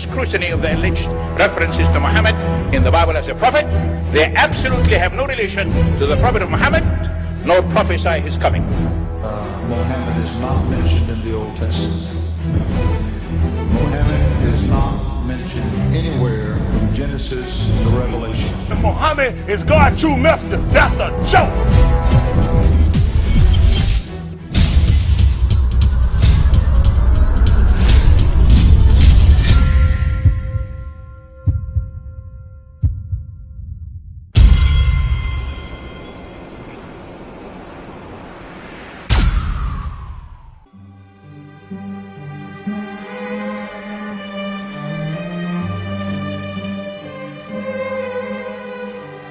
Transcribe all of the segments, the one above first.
scrutiny of the alleged references to Muhammad in the Bible as a prophet, they absolutely have no relation to the prophet of Muhammad, nor prophesy his coming. Mohammed is not mentioned in the Old Testament. Mohammed is not mentioned anywhere from Genesis to Revelation. Mohammed is God's true messenger. That's a joke.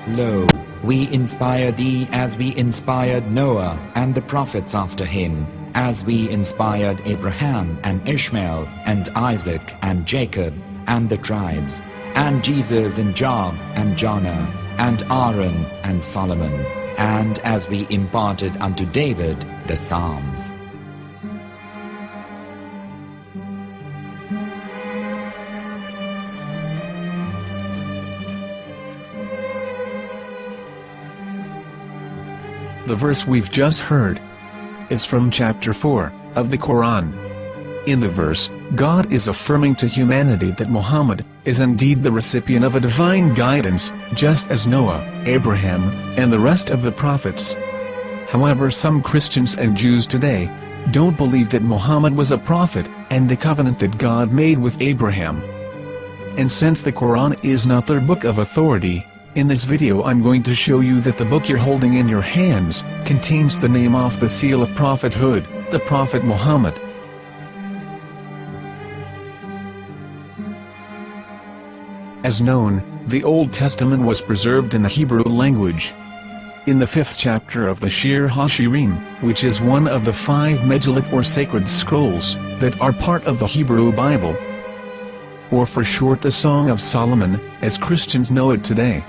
Lo, we inspire thee as we inspired Noah and the prophets after him, as we inspired Abraham and Ishmael and Isaac and Jacob and the tribes, and Jesus and Job and Jonah and Aaron and Solomon, and as we imparted unto David the Psalms. The verse we've just heard is from chapter 4 of the Quran. In the verse, God is affirming to humanity that Muhammad is indeed the recipient of a divine guidance, just as Noah, Abraham, and the rest of the prophets. However, some Christians and Jews today don't believe that Muhammad was a prophet and the covenant that God made with Abraham. And since the Quran is not their book of authority, in this video I'm going to show you that the book you're holding in your hands contains the name off the seal of prophethood, the Prophet Muhammad. As known, the Old Testament was preserved in the Hebrew language. In the 5th chapter of the Shir HaShirim, which is one of the 5 Megillat or sacred scrolls that are part of the Hebrew Bible, or for short the Song of Solomon, as Christians know it today.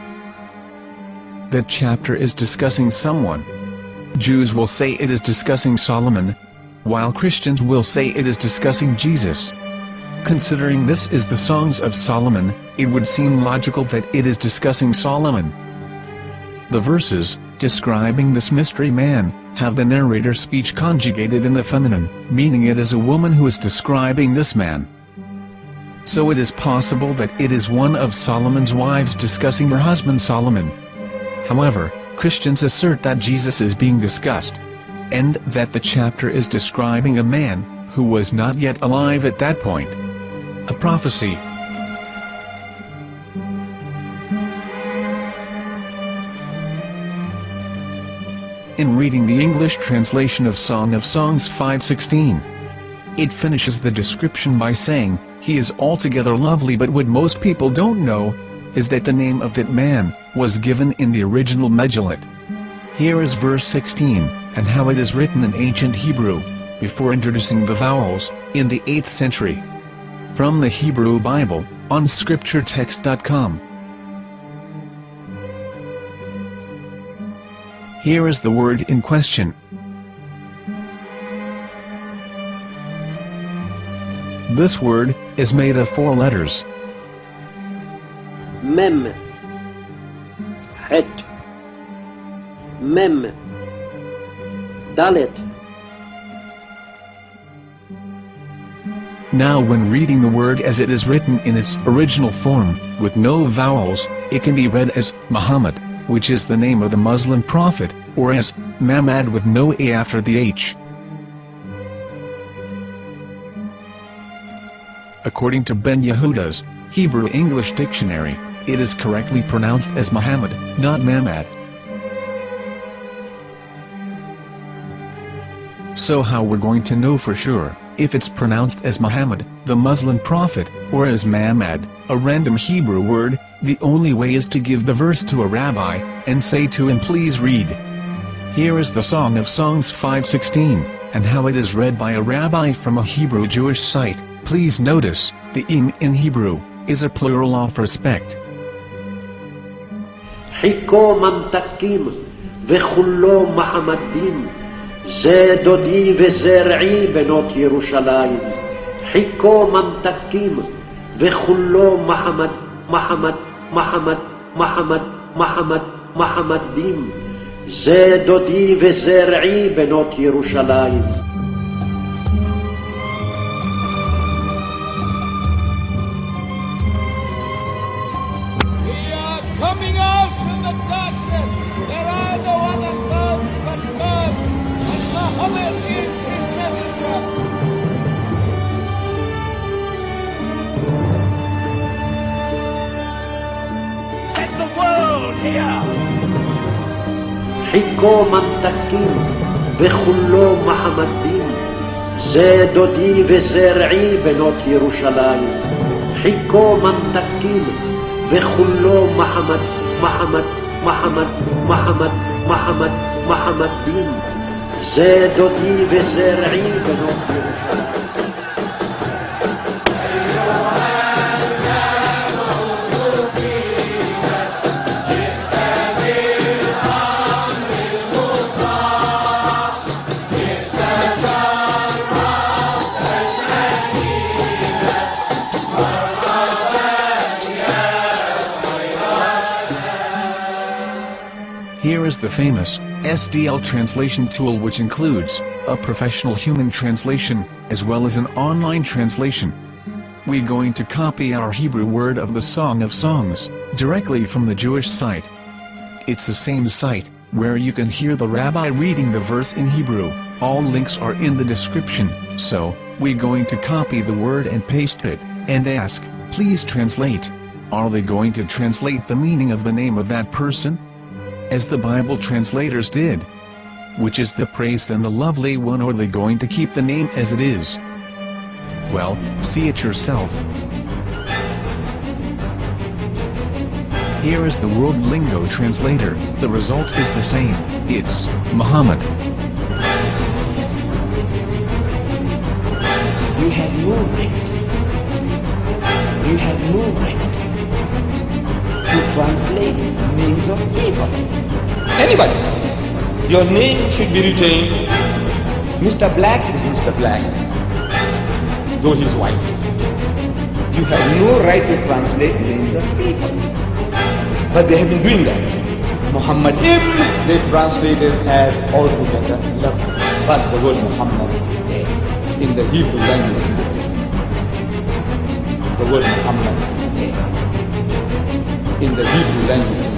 That chapter is discussing someone. Jews will say it is discussing Solomon, while Christians will say it is discussing Jesus. Considering this is the Songs of Solomon, it would seem logical that it is discussing Solomon. The verses, describing this mystery man, have the narrator's speech conjugated in the feminine, meaning it is a woman who is describing this man. So it is possible that it is one of Solomon's wives discussing her husband Solomon. However, Christians assert that Jesus is being discussed, and that the chapter is describing a man who was not yet alive at that point. A prophecy. In reading the English translation of Song of Songs 5:16, it finishes the description by saying, "He is altogether lovely," but what most people don't know is that the name of that man was given in the original Megillat. Here is verse 16, and how it is written in ancient Hebrew, before introducing the vowels, in the 8th century. From the Hebrew Bible, on scripturetext.com. Here is the word in question. This word is made of 4 letters. Mem, Het, Mem, Dalet. Now when reading the word as it is written in its original form, with no vowels, it can be read as Muhammad, which is the name of the Muslim prophet, or as Muhammad with no A after the H. According to Ben Yehuda's Hebrew English Dictionary, it is correctly pronounced as Muhammad, not Muhammad. So how we're going to know for sure if it's pronounced as Muhammad, the Muslim prophet, or as Muhammad, a random Hebrew word? The only way is to give the verse to a rabbi and say to him, "Please read." Here is the Song of Songs 5:16, and how it is read by a rabbi from a Hebrew Jewish site. Please notice, the im in Hebrew is a plural of respect. Hiko mamtakim vechullo ma'amadim ze dodi vezer'i benot Yerushalayim. Hiko mamtakim וכולו מחמד, מחמד, מחמד, מחמד, מחמד, מחמדים. זה דודי וזרעי בנות ירושלים. Coming out from the darkness, there are no other gods but God, and Mohammed is his messenger. Let the world hear. חיכו ממתקים וכולו מחמדים. זה דודי וזרעי בנות ירושלים. חיכו ממתקים וכולו מחמד, מחמד, מחמד, מחמד, מחמד, מחמדים. זה דודי וזרעי בנות ירושלים. Here is the famous SDL translation tool, which includes a professional human translation as well as an online translation. We're going to copy our Hebrew word of the Song of Songs directly from the Jewish site. It's the same site where you can hear the rabbi reading the verse in Hebrew. All links are in the description, so we're going to copy the word and paste it and ask, please translate. Are they going to translate the meaning of the name of that person? As the Bible translators did. Which is the praised and the lovely one, or are they going to keep the name as it is? Well, see it yourself. Here is the World Lingo translator. The result is the same. It's Muhammad. You have no right. You have no right to translate names of people. Anybody. Your name should be retained. Mr. Black is Mr. Black, though he's white. You have no right to translate names of people. But they have been doing that. Muhammad they translated as altogether lovely. But the word Muhammad in the Hebrew language, the word Muhammad in the Hebrew language